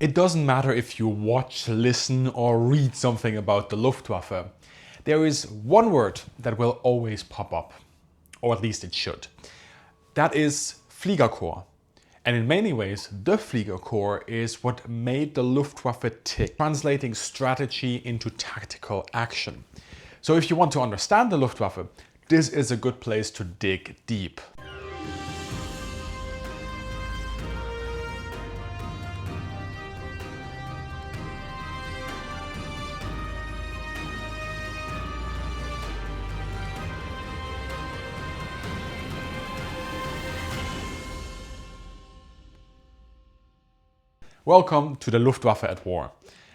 It doesn't matter if you watch, listen or read something about the Luftwaffe. There is one word that will always pop up, or at least it should. That is Fliegerkorps. And in many ways, the Fliegerkorps is what made the Luftwaffe tick, translating strategy into tactical action. So if you want to understand the Luftwaffe, this is a good place to dig deep. Welcome to the Luftwaffe at War.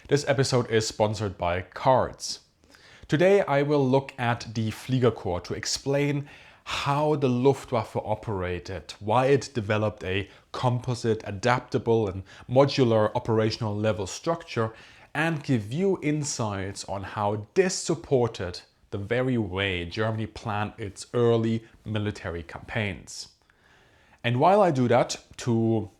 This episode is sponsored by KARDS. Today I will look at the Fliegerkorps to explain how the Luftwaffe operated, why it developed a composite, adaptable and modular operational level structure, and give you insights on how this supported the very way Germany planned its early military campaigns. And while I do that, to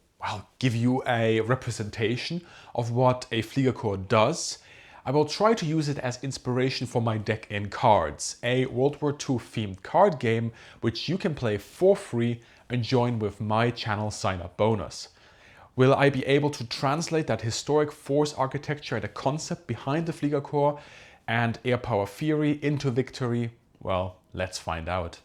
give you a representation of what a Fliegerkorps does, I will try to use it as inspiration for my deck in KARDS, a World War II themed card game which you can play for free and join with my channel sign-up bonus. Will I be able to translate that historic force architecture and the concept behind the Fliegerkorps and Airpower theory into victory? Well, let's find out.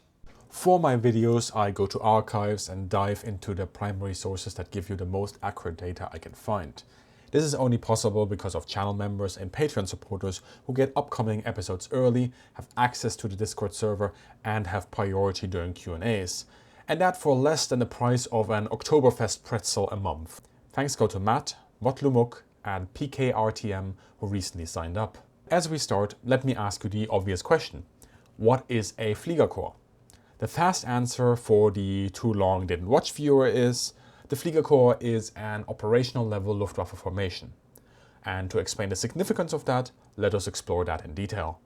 For my videos, I go to archives and dive into the primary sources that give you the most accurate data I can find. This is only possible because of channel members and Patreon supporters who get upcoming episodes early, have access to the Discord server and have priority during Q&As. And that for less than the price of an Oktoberfest pretzel a month. Thanks go to Matt, Motlumuk and PKRTM who recently signed up. As we start, let me ask you the obvious question. What is a Fliegerkorps? The fast answer for the too long didn't watch viewer is the Fliegerkorps is an operational level Luftwaffe formation. And to explain the significance of that, let us explore that in detail.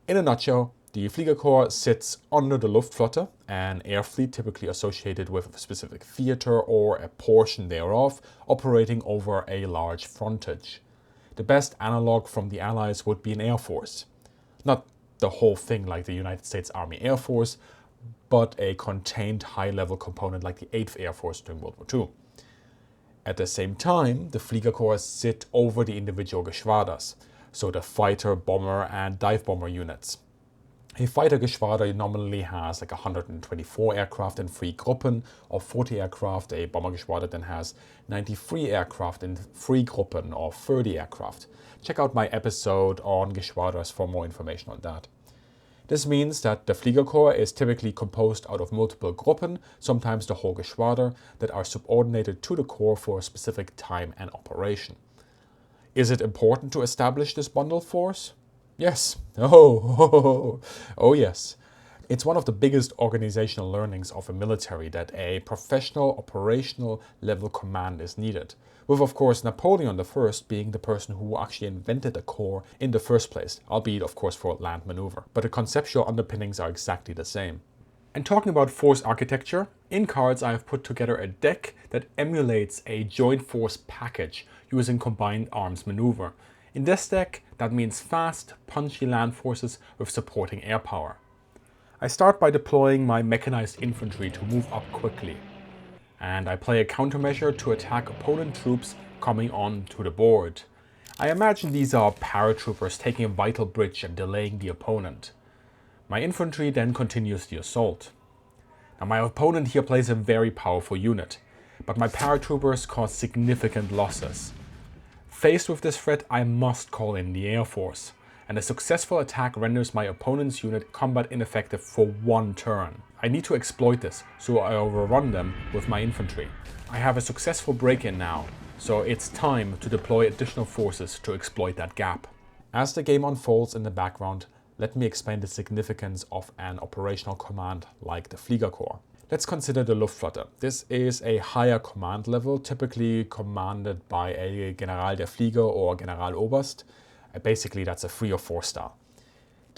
In a nutshell, the Fliegerkorps sits under the Luftflotte, an air fleet typically associated with a specific theater or a portion thereof operating over a large frontage. The best analog from the Allies would be an air force. Not the whole thing like the United States Army Air Force, but a contained high-level component like the 8th Air Force during World War II. At the same time, the Fliegerkorps sit over the individual Geschwaders, so the fighter, bomber and dive bomber units. A fighter Geschwader nominally has like 124 aircraft in 3 Gruppen of 40 aircraft. A bomber Geschwader then has 93 aircraft in 3 Gruppen of 30 aircraft. Check out my episode on Geschwaders for more information on that. This means that the Fliegerkorps is typically composed out of multiple Gruppen, sometimes the whole Geschwader, that are subordinated to the Corps for a specific time and operation. Is it important to establish this bundle force? Yes. Oh yes. It's one of the biggest organizational learnings of a military that a professional operational level command is needed. With of course Napoleon I being the person who actually invented a corps in the first place, albeit of course for land maneuver. But the conceptual underpinnings are exactly the same. And talking about force architecture, in KARDS I have put together a deck that emulates a joint force package using combined arms maneuver. In this deck, that means fast, punchy land forces with supporting air power. I start by deploying my mechanized infantry to move up quickly. And I play a countermeasure to attack opponent troops coming onto the board. I imagine these are paratroopers taking a vital bridge and delaying the opponent. My infantry then continues the assault. Now my opponent here plays a very powerful unit, but my paratroopers cause significant losses. Faced with this threat, I must call in the Air Force, and a successful attack renders my opponent's unit combat ineffective for 1 turn. I need to exploit this, so I overrun them with my infantry. I have a successful break-in now, so it's time to deploy additional forces to exploit that gap. As the game unfolds in the background, let me explain the significance of an operational command like the Fliegerkorps. Let's consider the Luftflotte. This is a higher command level, typically commanded by a General der Flieger or Generaloberst. Basically, that's a 3 or 4 star.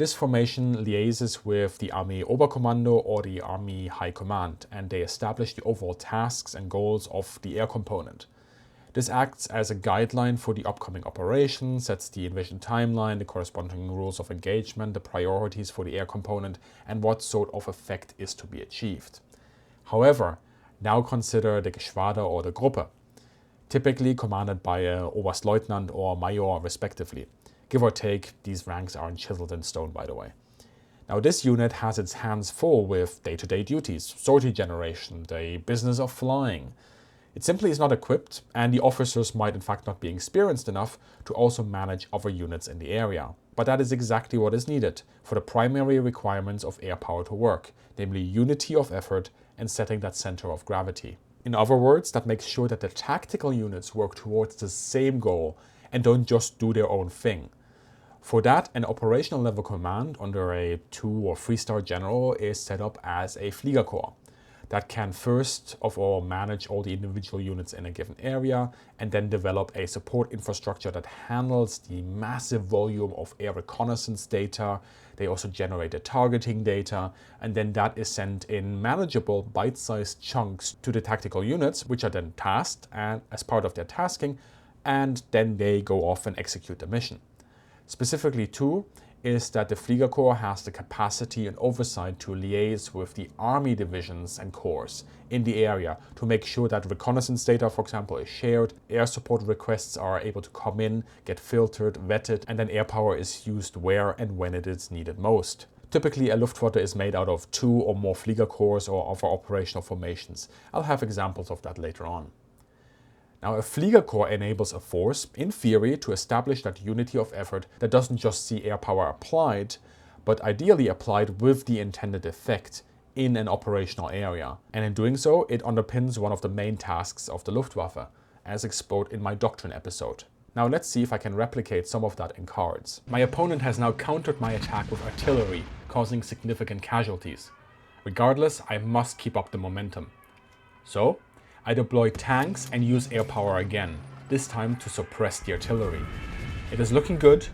This formation liaises with the Army Oberkommando or the Army High Command, and they establish the overall tasks and goals of the air component. This acts as a guideline for the upcoming operation, sets the invasion timeline, the corresponding rules of engagement, the priorities for the air component, and what sort of effect is to be achieved. However, now consider the Geschwader or the Gruppe, typically commanded by a Oberstleutnant or Major respectively. Give or take, these ranks aren't chiseled in stone, by the way. Now this unit has its hands full with day-to-day duties, sortie generation, the business of flying. It simply is not equipped, and the officers might in fact not be experienced enough to also manage other units in the area. But that is exactly what is needed for the primary requirements of air power to work, namely unity of effort and setting that center of gravity. In other words, that makes sure that the tactical units work towards the same goal and don't just do their own thing. For that, an operational level command under a 2- or 3-star general is set up as a Fliegerkorps that can first of all manage all the individual units in a given area and then develop a support infrastructure that handles the massive volume of air reconnaissance data. They also generate the targeting data, and then that is sent in manageable bite-sized chunks to the tactical units, which are then tasked and as part of their tasking, and then they go off and execute the mission. Specifically too, is that the Fliegerkorps has the capacity and oversight to liaise with the army divisions and corps in the area to make sure that reconnaissance data, for example, is shared, air support requests are able to come in, get filtered, vetted, and then air power is used where and when it is needed most. Typically, a Luftwaffe is made out of 2 or more Fliegerkorps or other operational formations. I'll have examples of that later on. Now, a Fliegerkorps enables a force, in theory, to establish that unity of effort that doesn't just see air power applied, but ideally applied with the intended effect in an operational area. And in doing so, it underpins one of the main tasks of the Luftwaffe, as explored in my doctrine episode. Now let's see if I can replicate some of that in cards. My opponent has now countered my attack with artillery, causing significant casualties. Regardless, I must keep up the momentum. So, I deploy tanks and use air power again, this time to suppress the artillery. It is looking good,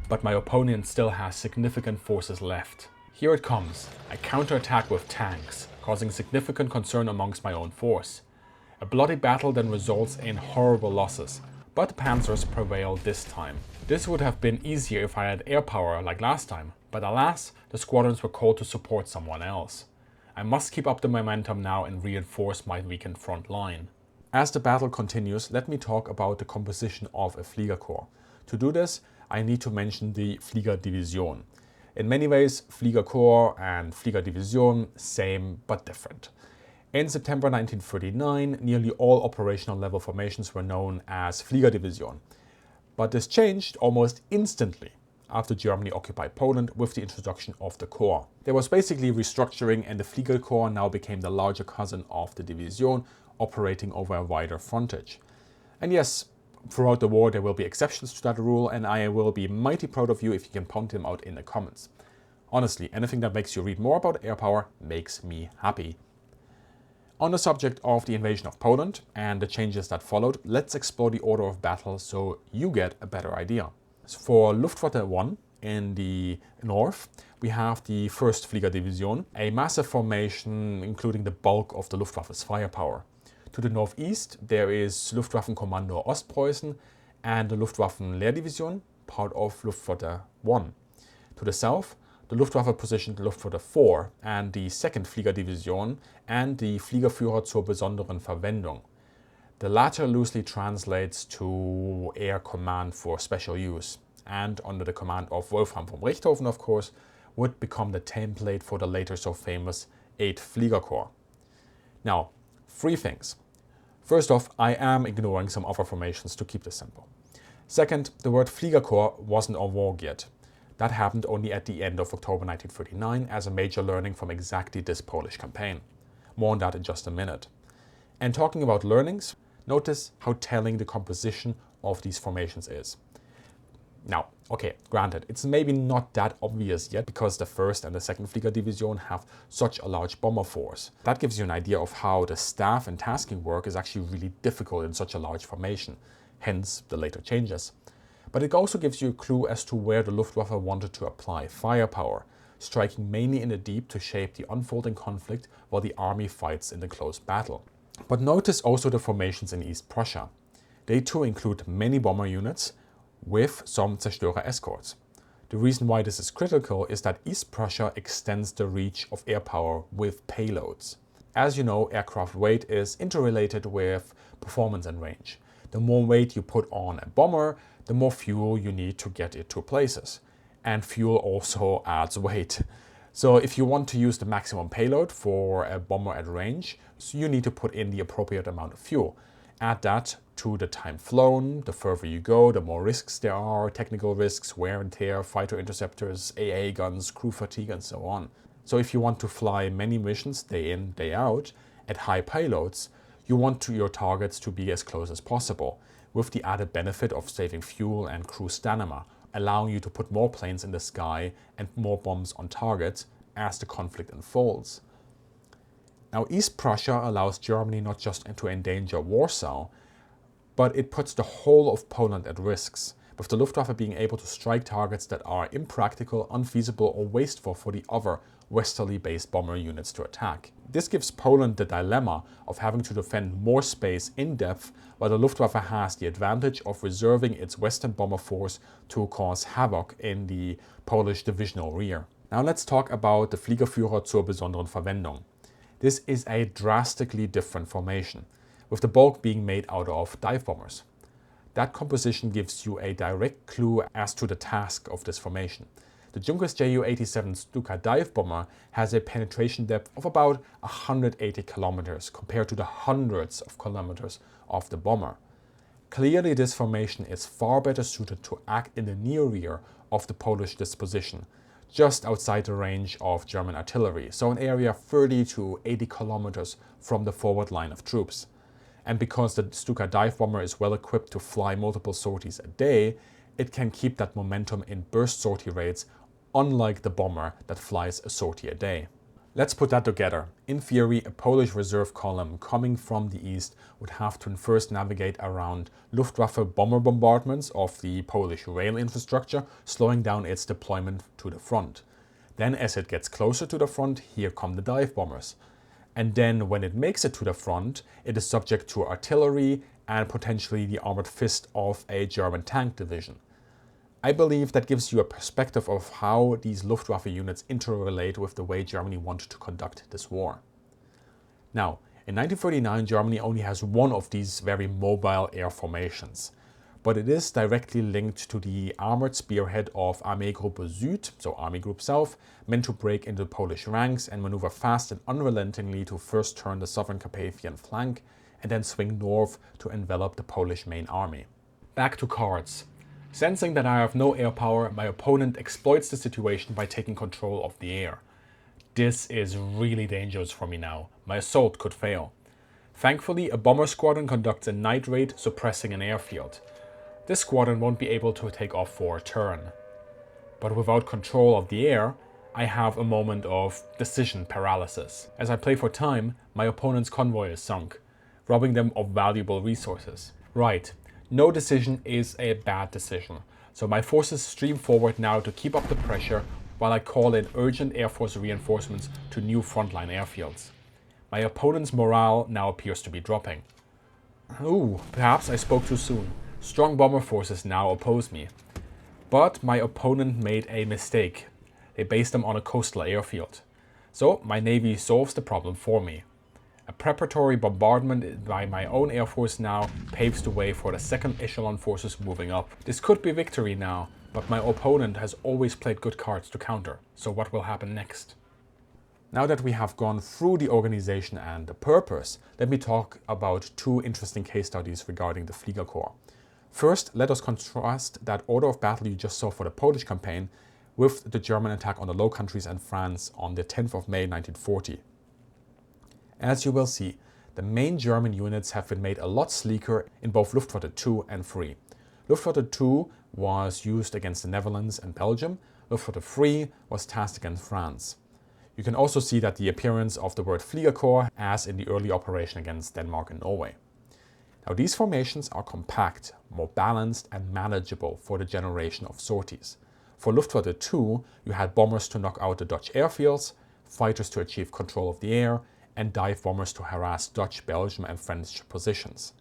but my opponent still has significant forces left. Here it comes. I counterattack with tanks, causing significant concern amongst my own force. A bloody battle then results in horrible losses, but the Panzers prevail this time. This would have been easier if I had air power like last time, but alas, the squadrons were called to support someone else. I must keep up the momentum now and reinforce my weakened front line. As the battle continues, let me talk about the composition of a Fliegerkorps. To do this, I need to mention the Fliegerdivision. In many ways, Fliegerkorps and Fliegerdivision, same but different. In September 1939, nearly all operational level formations were known as Fliegerdivision. But this changed almost instantly after Germany occupied Poland with the introduction of the Corps. There was basically restructuring, and the Fliegerkorps now became the larger cousin of the Division, operating over a wider frontage. And yes, throughout the war there will be exceptions to that rule, and I will be mighty proud of you if you can point them out in the comments. Honestly, anything that makes you read more about air power makes me happy. On the subject of the invasion of Poland and the changes that followed, let's explore the order of battle so you get a better idea. For Luftwaffe 1 in the north, we have the 1st Fliegerdivision, a massive formation including the bulk of the Luftwaffe's firepower. To the northeast, there is Luftwaffenkommando Ostpreußen and the Luftwaffe Lehrdivision, part of Luftwaffe 1. To the south, the Luftwaffe positioned Luftwaffe 4 and the 2nd Fliegerdivision and the Fliegerführer zur besonderen Verwendung. The latter loosely translates to Air Command for Special Use, and under the command of Wolfram von Richthofen, of course, would become the template for the later so famous 8th Fliegerkorps. Now, 3 things. First off, I am ignoring some other formations to keep this simple. Second, the word Fliegerkorps wasn't en vogue yet. That happened only at the end of October 1939 as a major learning from exactly this Polish campaign. More on that in just a minute. And talking about learnings, notice how telling the composition of these formations is. Now, okay, granted, it's maybe not that obvious yet because the 1st and the 2nd Fliegerdivision have such a large bomber force. That gives you an idea of how the staff and tasking work is actually really difficult in such a large formation, hence the later changes. But it also gives you a clue as to where the Luftwaffe wanted to apply firepower, striking mainly in the deep to shape the unfolding conflict while the army fights in the close battle. But notice also the formations in East Prussia. They too include many bomber units with some Zerstörer escorts. The reason why this is critical is that East Prussia extends the reach of air power with payloads. As you know, aircraft weight is interrelated with performance and range. The more weight you put on a bomber, the more fuel you need to get it to places. And fuel also adds weight. So if you want to use the maximum payload for a bomber at range, so you need to put in the appropriate amount of fuel. Add that to the time flown. The further you go, the more risks there are, technical risks, wear and tear, fighter interceptors, AA guns, crew fatigue, and so on. So if you want to fly many missions day in, day out, at high payloads, you want your targets to be as close as possible, with the added benefit of saving fuel and crew stamina, allowing you to put more planes in the sky and more bombs on targets as the conflict unfolds. Now, East Prussia allows Germany not just to endanger Warsaw, but it puts the whole of Poland at risks, with the Luftwaffe being able to strike targets that are impractical, unfeasible, or wasteful for the other westerly-based bomber units to attack. This gives Poland the dilemma of having to defend more space in depth, while the Luftwaffe has the advantage of reserving its western bomber force to cause havoc in the Polish divisional rear. Now let's talk about the Fliegerführer zur besonderen Verwendung. This is a drastically different formation, with the bulk being made out of dive bombers. That composition gives you a direct clue as to the task of this formation. The Junkers Ju-87 Stuka dive bomber has a penetration depth of about 180 kilometers compared to the hundreds of kilometers of the bomber. Clearly, this formation is far better suited to act in the near rear of the Polish disposition, just outside the range of German artillery, so an area 30 to 80 kilometers from the forward line of troops. And because the Stuka dive bomber is well equipped to fly multiple sorties a day, it can keep that momentum in burst sortie rates, unlike the bomber that flies a sortie a day. Let's put that together. In theory, a Polish reserve column coming from the east would have to first navigate around Luftwaffe bomber bombardments of the Polish rail infrastructure, slowing down its deployment to the front. Then as it gets closer to the front, here come the dive bombers. And then when it makes it to the front, it is subject to artillery and potentially the armored fist of a German tank division. I believe that gives you a perspective of how these Luftwaffe units interrelate with the way Germany wanted to conduct this war. Now, in 1939, Germany only has one of these very mobile air formations, but it is directly linked to the armored spearhead of Armeegruppe Süd, so Army Group South, meant to break into Polish ranks and maneuver fast and unrelentingly to first turn the southern Carpathian flank and then swing north to envelop the Polish main army. Back to KARDS. Sensing that I have no air power, my opponent exploits the situation by taking control of the air. This is really dangerous for me now. My assault could fail. Thankfully, a bomber squadron conducts a night raid suppressing an airfield. This squadron won't be able to take off for a turn. But without control of the air, I have a moment of decision paralysis. As I play for time, my opponent's convoy is sunk, robbing them of valuable resources. Right. No decision is a bad decision, so my forces stream forward now to keep up the pressure while I call in urgent Air Force reinforcements to new frontline airfields. My opponent's morale now appears to be dropping. Ooh, perhaps I spoke too soon. Strong bomber forces now oppose me. But my opponent made a mistake. They based them on a coastal airfield. So my navy solves the problem for me. A preparatory bombardment by my own air force now paves the way for the second echelon forces moving up. This could be victory now, but my opponent has always played good cards to counter. So what will happen next? Now that we have gone through the organization and the purpose, let me talk about two interesting case studies regarding the Fliegerkorps. First, let us contrast that order of battle you just saw for the Polish campaign with the German attack on the Low Countries and France on the 10th of May 1940. As you will see, the main German units have been made a lot sleeker in both Luftwaffe 2 and 3. Luftwaffe 2 was used against the Netherlands and Belgium, Luftwaffe 3 was tasked against France. You can also see that the appearance of the word Fliegerkorps as in the early operation against Denmark and Norway. Now these formations are compact, more balanced and manageable for the generation of sorties. For Luftwaffe 2, you had bombers to knock out the Dutch airfields, fighters to achieve control of the air, and dive bombers to harass Dutch, Belgian and French positions.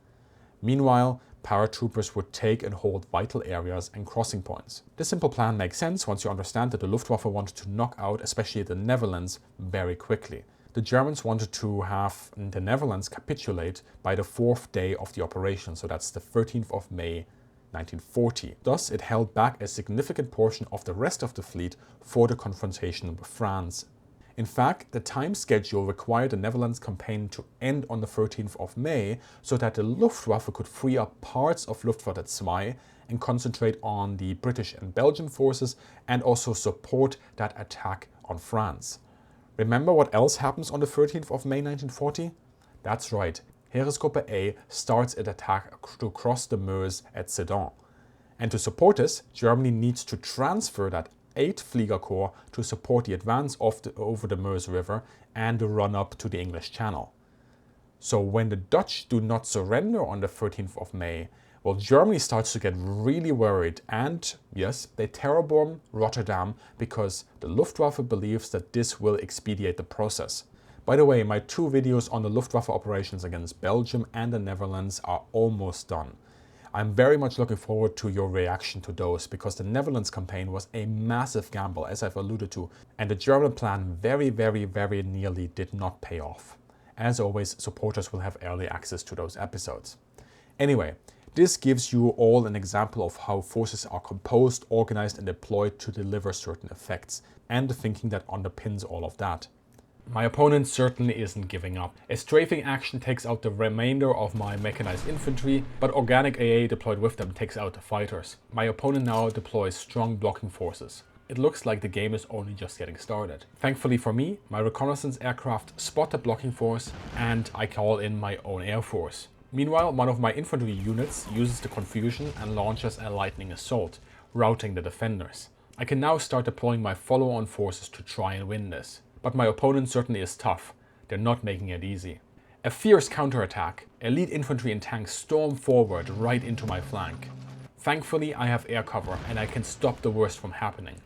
Meanwhile, paratroopers would take and hold vital areas and crossing points. This simple plan makes sense once you understand that the Luftwaffe wanted to knock out especially the Netherlands very quickly. The Germans wanted to have the Netherlands capitulate by the 4th day of the operation, so that's the 13th of May 1940. Thus, it held back a significant portion of the rest of the fleet for the confrontation with France. In fact, the time schedule required the Netherlands campaign to end on the 13th of May so that the Luftwaffe could free up parts of Luftwaffe 2 and concentrate on the British and Belgian forces and also support that attack on France. Remember what else happens on the 13th of May 1940? That's right, Heeresgruppe A starts its attack to cross the Meuse at Sedan. And to support this, Germany needs to transfer that 8th Fliegerkorps to support the advance over the Meuse River and the run-up to the English Channel. So when the Dutch do not surrender on the 13th of May, well, Germany starts to get really worried and, yes, they terror bomb Rotterdam because the Luftwaffe believes that this will expedite the process. By the way, my 2 videos on the Luftwaffe operations against Belgium and the Netherlands are almost done. I'm very much looking forward to your reaction to those because the Netherlands campaign was a massive gamble, as I've alluded to, and the German plan very nearly did not pay off. As always, supporters will have early access to those episodes. Anyway, this gives you all an example of how forces are composed, organized and deployed to deliver certain effects, and the thinking that underpins all of that. My opponent certainly isn't giving up. A strafing action takes out the remainder of my mechanized infantry, but organic AA deployed with them takes out the fighters. My opponent now deploys strong blocking forces. It looks like the game is only just getting started. Thankfully for me, my reconnaissance aircraft spot the blocking force and I call in my own air force. Meanwhile, one of my infantry units uses the confusion and launches a lightning assault, routing the defenders. I can now start deploying my follow-on forces to try and win this. But my opponent certainly is tough. They're not making it easy. A fierce counterattack, elite infantry and tanks storm forward right into my flank. Thankfully, I have air cover and I can stop the worst from happening.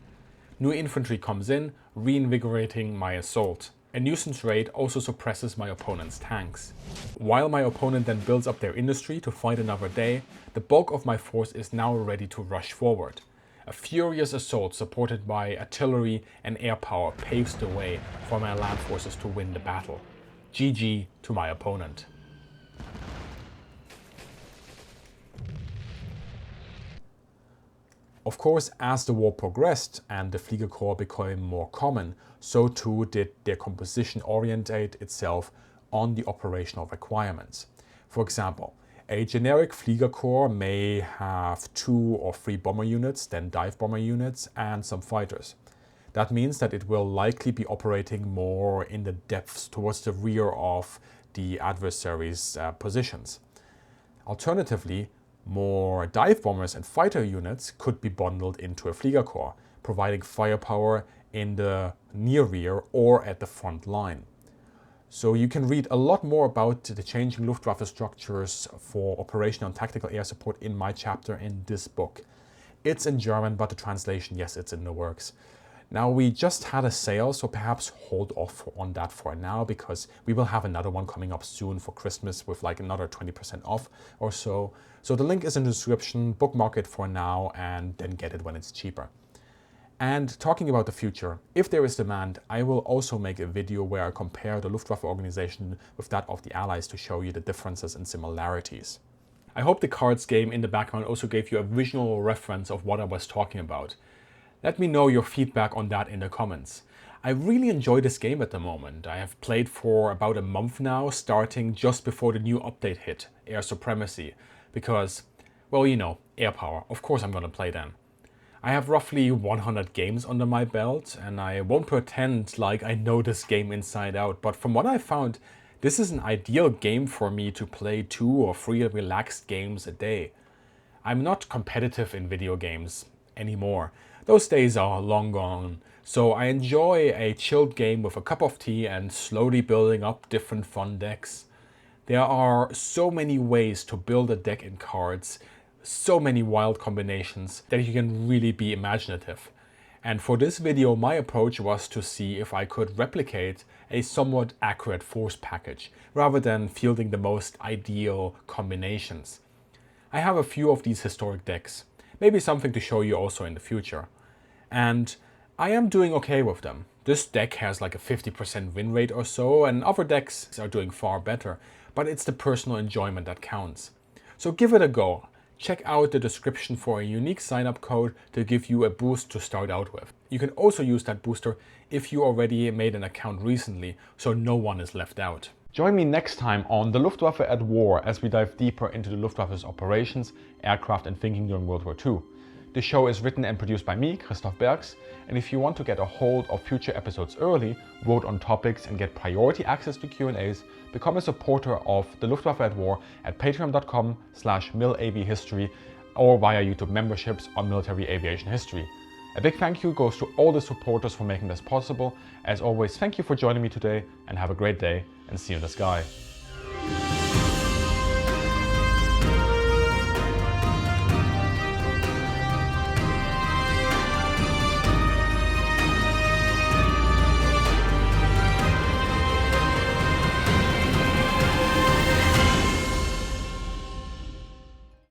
New infantry comes in, reinvigorating my assault. A nuisance raid also suppresses my opponent's tanks. While my opponent then builds up their industry to fight another day, the bulk of my force is now ready to rush forward. A furious assault supported by artillery and air power paves the way for my land forces to win the battle. GG to my opponent. Of course, as the war progressed and the Fliegerkorps became more common, so too did their composition orientate itself on the operational requirements. For example, a generic Fliegerkorps may have 2 or 3 bomber units, then dive bomber units and some fighters. That means that it will likely be operating more in the depths towards the rear of the adversary's positions. Alternatively, more dive bombers and fighter units could be bundled into a Fliegerkorps, providing firepower in the near rear or at the front line. So you can read a lot more about the changing Luftwaffe structures for operational and tactical air support in my chapter in this book. It's in German, but the translation, yes, it's in the works. Now, we just had a sale, so perhaps hold off on that for now, because we will have another one coming up soon for Christmas with like another 20% off or so. So the link is in the description, bookmark it for now, and then get it when it's cheaper. And talking about the future, if there is demand, I will also make a video where I compare the Luftwaffe organization with that of the Allies to show you the differences and similarities. I hope the cards game in the background also gave you a visual reference of what I was talking about. Let me know your feedback on that in the comments. I really enjoy this game at the moment. I have played for about a month now, starting just before the new update hit, Air Supremacy, because, well, you know, Airpower, of course I'm gonna play then. I have roughly 100 games under my belt, and I won't pretend like I know this game inside out, but from what I found, this is an ideal game for me to play 2 or 3 relaxed games a day. I'm not competitive in video games anymore. Those days are long gone, so I enjoy a chilled game with a cup of tea and slowly building up different fun decks. There are so many ways to build a deck in cards, so many wild combinations that you can really be imaginative. And for this video, my approach was to see if I could replicate a somewhat accurate force package, rather than fielding the most ideal combinations. I have a few of these historic decks, maybe something to show you also in the future. And I am doing okay with them. This deck has like a 50% win rate or so, and other decks are doing far better, but it's the personal enjoyment that counts. So give it a go. Check out the description for a unique sign-up code to give you a boost to start out with. You can also use that booster if you already made an account recently, so no one is left out. Join me next time on the Luftwaffe at War as we dive deeper into the Luftwaffe's operations, aircraft and thinking during World War II. The show is written and produced by me, Christoph Bergs, and if you want to get a hold of future episodes early, vote on topics and get priority access to Q&As, become a supporter of the Luftwaffe at War at patreon.com/milAvHistory or via YouTube memberships on military aviation history. A big thank you goes to all the supporters for making this possible. As always, thank you for joining me today and have a great day and see you in the sky.